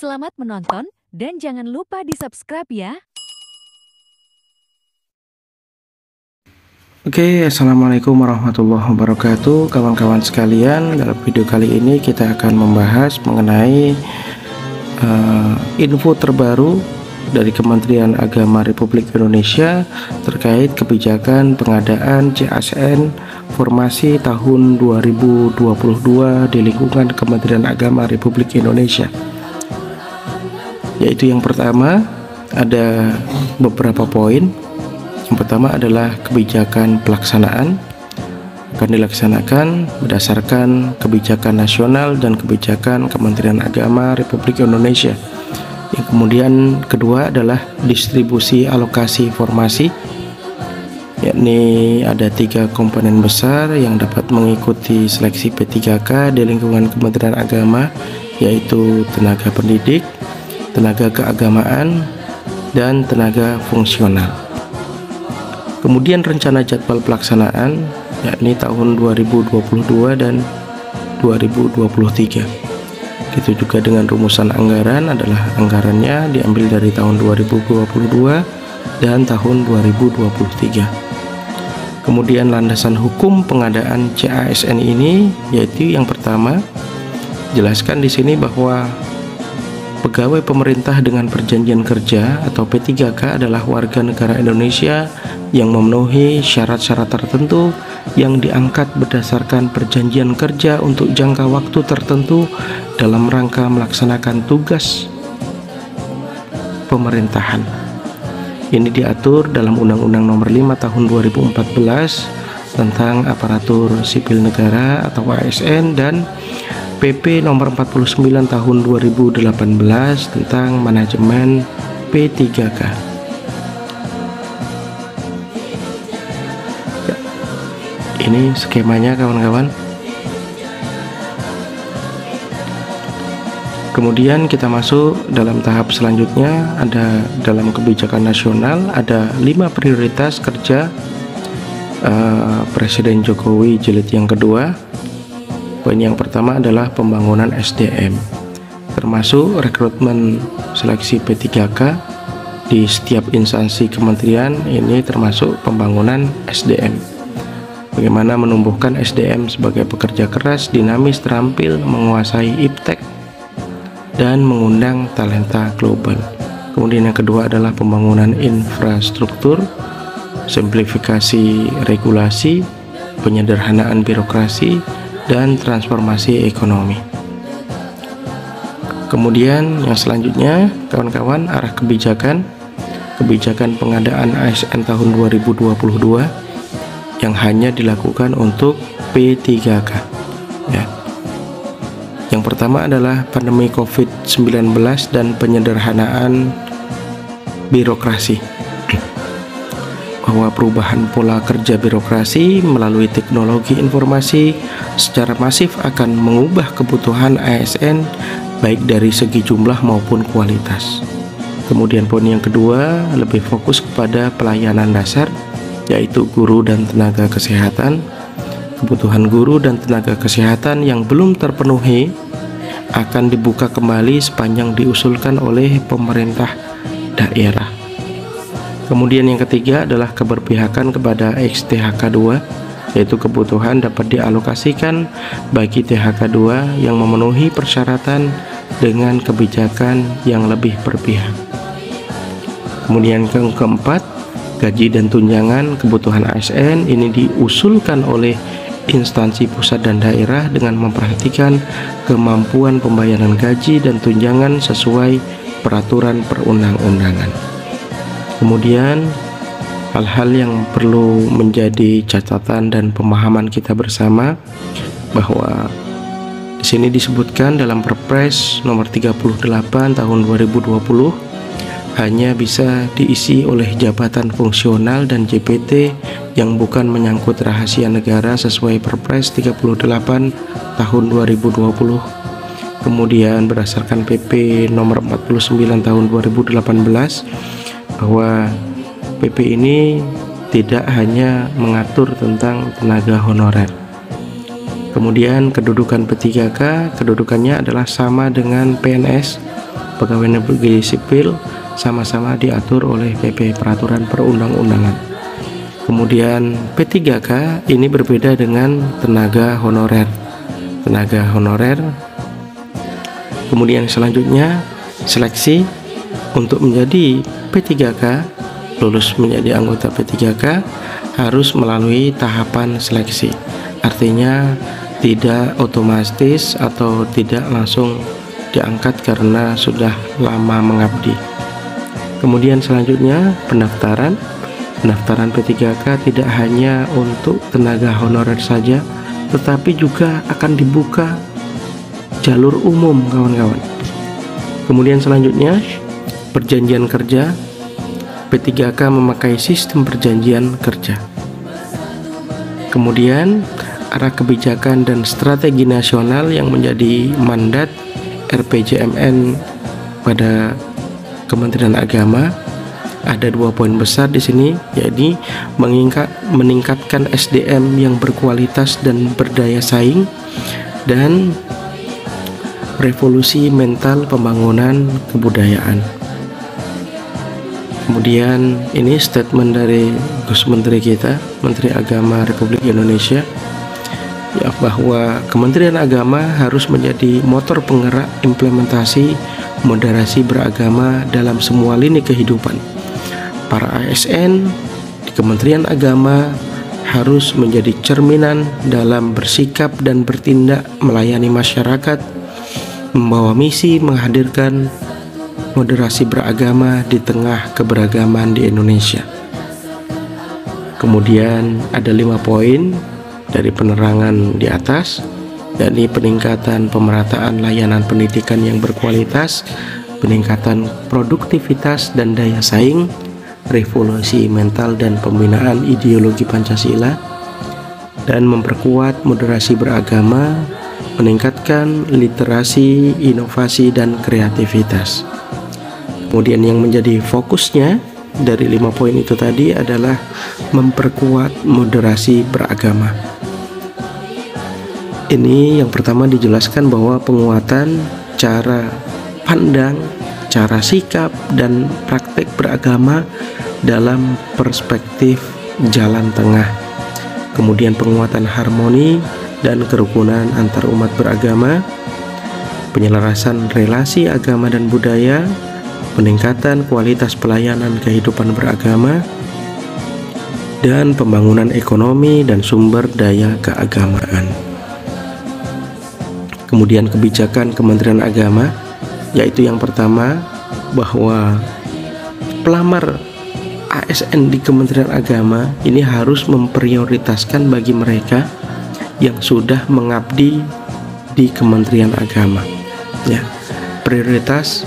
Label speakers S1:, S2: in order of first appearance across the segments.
S1: Selamat menonton dan jangan lupa di-subscribe ya.
S2: Oke, assalamualaikum warahmatullahi wabarakatuh, kawan-kawan sekalian. Dalam video kali ini kita akan membahas mengenai info terbaru dari Kementerian Agama Republik Indonesia terkait kebijakan pengadaan CASN formasi tahun 2022 di lingkungan Kementerian Agama Republik Indonesia. Yaitu yang pertama ada beberapa poin. Yang pertama adalah kebijakan pelaksanaan akan dilaksanakan berdasarkan kebijakan nasional dan kebijakan Kementerian Agama Republik Indonesia. Yang kemudian kedua adalah distribusi alokasi formasi, yakni ada 3 komponen besar yang dapat mengikuti seleksi P3K di lingkungan Kementerian Agama, yaitu tenaga pendidik, tenaga keagamaan, dan tenaga fungsional. Kemudian rencana jadwal pelaksanaan yakni tahun 2022 dan 2023. Gitu juga dengan rumusan anggaran adalah anggarannya diambil dari tahun 2022 dan tahun 2023. Kemudian landasan hukum pengadaan CASN ini yaitu yang pertama, jelaskan di sini bahwa pegawai pemerintah dengan perjanjian kerja atau P3K adalah warga negara Indonesia yang memenuhi syarat-syarat tertentu yang diangkat berdasarkan perjanjian kerja untuk jangka waktu tertentu dalam rangka melaksanakan tugas pemerintahan. Ini diatur dalam Undang-Undang Nomor 5 Tahun 2014 tentang Aparatur Sipil Negara atau ASN dan PP Nomor 49 Tahun 2018 tentang manajemen P3K. Ya, ini skemanya kawan-kawan. Kemudian kita masuk dalam tahap selanjutnya, ada dalam kebijakan nasional ada 5 prioritas kerja Presiden Jokowi jilid yang kedua. Poin yang pertama adalah pembangunan SDM, termasuk rekrutmen seleksi P3K di setiap instansi kementerian. Ini termasuk pembangunan SDM. Bagaimana menumbuhkan SDM sebagai pekerja keras, dinamis, terampil, menguasai iptek, dan mengundang talenta global. Kemudian yang kedua adalah pembangunan infrastruktur, simplifikasi regulasi, penyederhanaan birokrasi, dan transformasi ekonomi. Kemudian yang selanjutnya kawan-kawan, arah kebijakan pengadaan ASN tahun 2022 yang hanya dilakukan untuk P3K ya. Yang pertama adalah pandemi COVID-19 dan penyederhanaan birokrasi, bahwa perubahan pola kerja birokrasi melalui teknologi informasi secara masif akan mengubah kebutuhan ASN baik dari segi jumlah maupun kualitas. Kemudian poin yang kedua lebih fokus kepada pelayanan dasar, yaitu guru dan tenaga kesehatan. Kebutuhan guru dan tenaga kesehatan yang belum terpenuhi akan dibuka kembali sepanjang diusulkan oleh pemerintah daerah. Kemudian yang ketiga adalah keberpihakan kepada ex-THK 2, yaitu kebutuhan dapat dialokasikan bagi THK 2 yang memenuhi persyaratan dengan kebijakan yang lebih berpihak. Kemudian yang keempat, gaji dan tunjangan kebutuhan ASN ini diusulkan oleh instansi pusat dan daerah dengan memperhatikan kemampuan pembayaran gaji dan tunjangan sesuai peraturan perundang-undangan. Kemudian hal-hal yang perlu menjadi catatan dan pemahaman kita bersama bahwa di sini disebutkan dalam Perpres nomor 38 tahun 2020 hanya bisa diisi oleh jabatan fungsional dan JPT yang bukan menyangkut rahasia negara sesuai Perpres 38 tahun 2020. Kemudian berdasarkan PP nomor 49 tahun 2018 bahwa PP ini tidak hanya mengatur tentang tenaga honorer. Kemudian kedudukan P3K, kedudukannya adalah sama dengan PNS, pegawai negeri sipil, sama-sama diatur oleh PP, peraturan perundang-undangan. Kemudian P3K ini berbeda dengan tenaga honorer. Kemudian selanjutnya seleksi untuk menjadi P3K, lulus menjadi anggota P3K harus melalui tahapan seleksi. Artinya tidak otomatis atau tidak langsung diangkat karena sudah lama mengabdi. Kemudian selanjutnya pendaftaran P3K tidak hanya untuk tenaga honorer saja, tetapi juga akan dibuka jalur umum, kawan-kawan. Kemudian selanjutnya perjanjian kerja. P3K memakai sistem perjanjian kerja. Kemudian arah kebijakan dan strategi nasional yang menjadi mandat RPJMN pada Kementerian Agama. Ada 2 poin besar di sini, yaitu meningkatkan SDM yang berkualitas dan berdaya saing, dan revolusi mental pembangunan kebudayaan. Kemudian ini statement dari Gus Menteri kita, Menteri Agama Republik Indonesia, ya, bahwa Kementerian Agama harus menjadi motor penggerak implementasi moderasi beragama dalam semua lini kehidupan. Para ASN di Kementerian Agama harus menjadi cerminan dalam bersikap dan bertindak melayani masyarakat, membawa misi menghadirkan moderasi beragama di tengah keberagaman di Indonesia. Kemudian ada 5 poin dari penerangan di atas, yakni peningkatan pemerataan layanan pendidikan yang berkualitas, peningkatan produktivitas dan daya saing, revolusi mental dan pembinaan ideologi Pancasila, dan memperkuat moderasi beragama, meningkatkan literasi, inovasi, dan kreativitas. Kemudian yang menjadi fokusnya dari 5 poin itu tadi adalah memperkuat moderasi beragama. Ini yang pertama dijelaskan bahwa penguatan cara pandang, cara sikap, dan praktek beragama dalam perspektif jalan tengah. Kemudian penguatan harmoni dan kerukunan antar umat beragama, penyelarasan relasi agama dan budaya, peningkatan kualitas pelayanan kehidupan beragama, dan pembangunan ekonomi dan sumber daya keagamaan. Kemudian kebijakan Kementerian Agama, yaitu yang pertama bahwa pelamar ASN di Kementerian Agama ini harus memprioritaskan bagi mereka yang sudah mengabdi di Kementerian Agama, ya, prioritas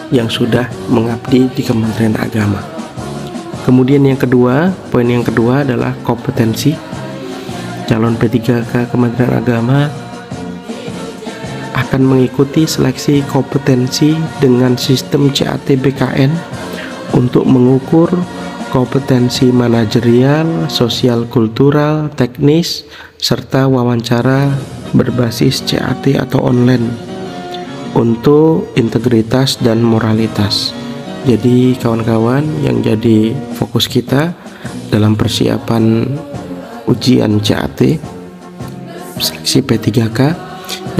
S2: yang sudah mengabdi di Kementerian Agama. Kemudian yang kedua, poin yang kedua adalah kompetensi. Calon P3K Kementerian Agama akan mengikuti seleksi kompetensi dengan sistem CAT BKN untuk mengukur kompetensi manajerial, sosial kultural, teknis, serta wawancara berbasis CAT atau online untuk integritas dan moralitas. Jadi kawan-kawan, yang jadi fokus kita dalam persiapan ujian CAT seleksi P3K,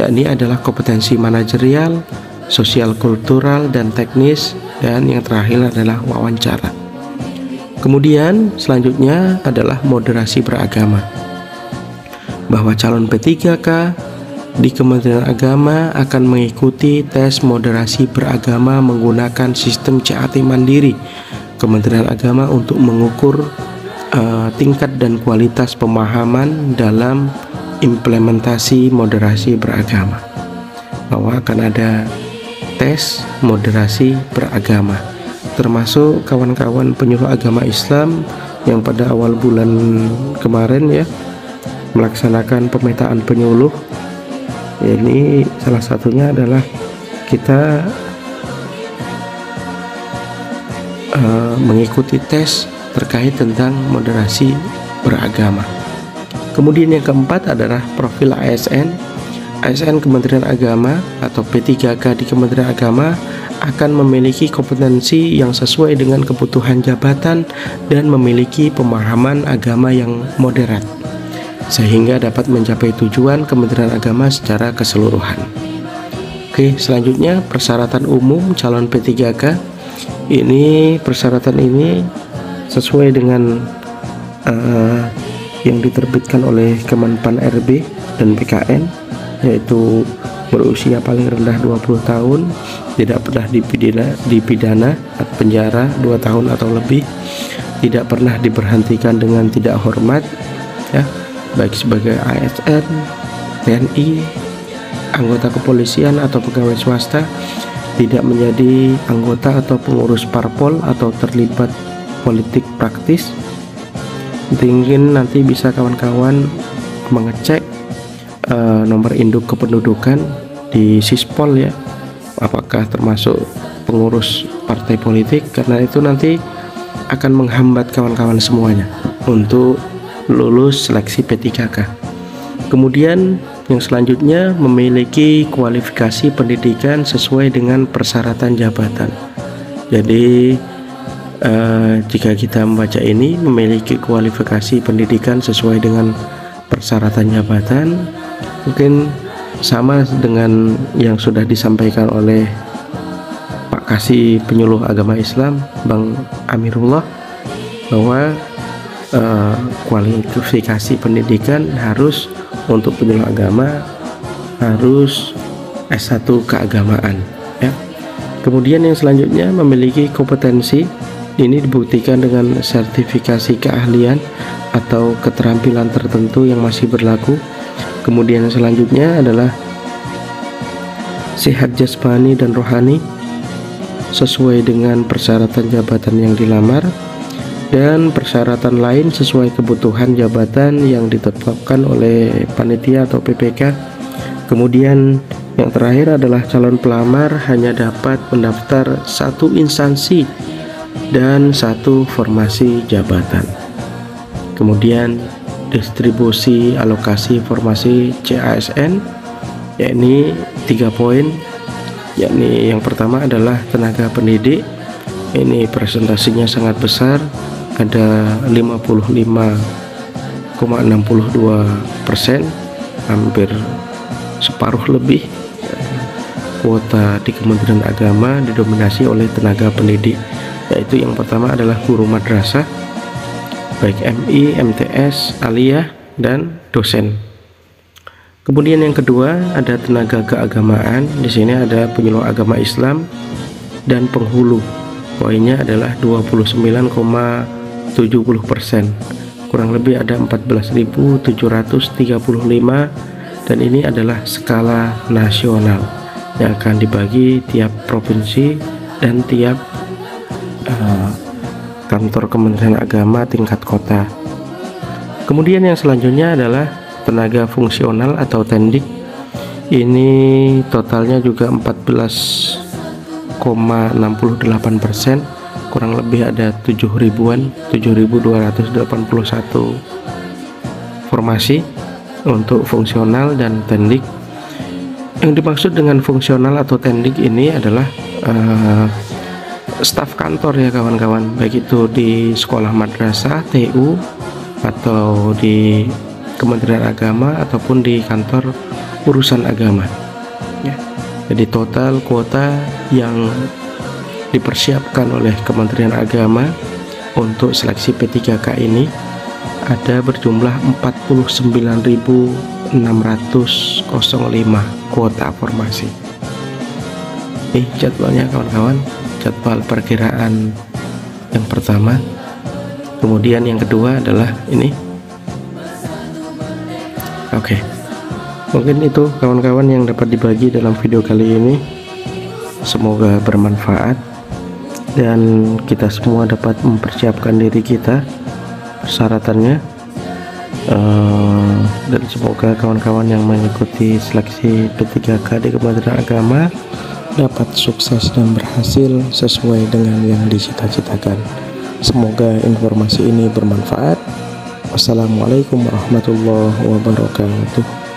S2: yakni adalah kompetensi manajerial, sosial kultural, dan teknis, dan yang terakhir adalah wawancara. Kemudian selanjutnya adalah moderasi beragama, bahwa calon P3K di Kementerian Agama akan mengikuti tes moderasi beragama menggunakan sistem CAT mandiri Kementerian Agama untuk mengukur tingkat dan kualitas pemahaman dalam implementasi moderasi beragama. Bahwa akan ada tes moderasi beragama, termasuk kawan-kawan penyuluh agama Islam yang pada awal bulan kemarin ya melaksanakan pemetaan penyuluh. Ini salah satunya adalah kita mengikuti tes terkait tentang moderasi beragama. Kemudian yang keempat adalah profil ASN. ASN Kementerian Agama atau P3K di Kementerian Agama akan memiliki kompetensi yang sesuai dengan kebutuhan jabatan dan memiliki pemahaman agama yang moderat, sehingga dapat mencapai tujuan Kementerian Agama secara keseluruhan. Oke, selanjutnya persyaratan umum calon P3K. Ini persyaratan ini sesuai dengan yang diterbitkan oleh Kemenpan RB dan PKN, yaitu berusia paling rendah 20 tahun, tidak pernah dipidana penjara 2 tahun atau lebih, tidak pernah diberhentikan dengan tidak hormat, ya, baik sebagai ASN, TNI, anggota kepolisian atau pegawai swasta, tidak menjadi anggota atau pengurus parpol atau terlibat politik praktis. Mungkin nanti bisa kawan-kawan mengecek nomor induk kependudukan di Sispol, ya, apakah termasuk pengurus partai politik, karena itu nanti akan menghambat kawan-kawan semuanya untuk lulus seleksi P3K. Kemudian yang selanjutnya memiliki kualifikasi pendidikan sesuai dengan persyaratan jabatan. Jadi jika kita membaca ini, memiliki kualifikasi pendidikan sesuai dengan persyaratan jabatan, mungkin sama dengan yang sudah disampaikan oleh Pak Kasih Penyuluh Agama Islam, Bang Amirullah, bahwa kualifikasi pendidikan harus untuk penyuluh agama harus S1 keagamaan, ya. Kemudian yang selanjutnya memiliki kompetensi, ini dibuktikan dengan sertifikasi keahlian atau keterampilan tertentu yang masih berlaku. Kemudian selanjutnya adalah sehat jasmani dan rohani sesuai dengan persyaratan jabatan yang dilamar, dan persyaratan lain sesuai kebutuhan jabatan yang ditetapkan oleh panitia atau PPK. Kemudian yang terakhir adalah calon pelamar hanya dapat mendaftar satu instansi dan satu formasi jabatan. Kemudian distribusi alokasi formasi CASN, yakni 3 poin, yakni yang pertama adalah tenaga pendidik. Ini presentasinya sangat besar, ada 55,62%, hampir separuh lebih kuota di Kementerian Agama didominasi oleh tenaga pendidik, yaitu yang pertama adalah guru madrasah, baik MI, MTS, aliyah, dan dosen. Kemudian yang kedua ada tenaga keagamaan. Di sini ada penyuluh agama Islam dan penghulu. Poinnya adalah 29,70%. Kurang lebih ada 14.735, dan ini adalah skala nasional yang akan dibagi tiap provinsi dan tiap kantor Kementerian Agama tingkat kota. Kemudian yang selanjutnya adalah tenaga fungsional atau tendik. Ini totalnya juga 14,68%, kurang lebih ada 7.281 formasi untuk fungsional dan tendik. Yang dimaksud dengan fungsional atau tendik ini adalah staf kantor, ya kawan-kawan, baik itu di sekolah madrasah, TU, atau di Kementerian Agama ataupun di kantor urusan agama, ya. Jadi total kuota yang dipersiapkan oleh Kementerian Agama untuk seleksi P3K ini ada berjumlah 49.605 kuota formasi. Ini jadwalnya kawan-kawan, jadwal perkiraan yang pertama. Kemudian yang kedua adalah ini. Oke, mungkin itu kawan-kawan yang dapat dibagi dalam video kali ini. Semoga bermanfaat dan kita semua dapat mempersiapkan diri kita, persyaratannya, dan semoga kawan-kawan yang mengikuti seleksi P3K di Kementerian Agama dapat sukses dan berhasil sesuai dengan yang dicita-citakan. Semoga informasi ini bermanfaat. Wassalamualaikum warahmatullahi wabarakatuh.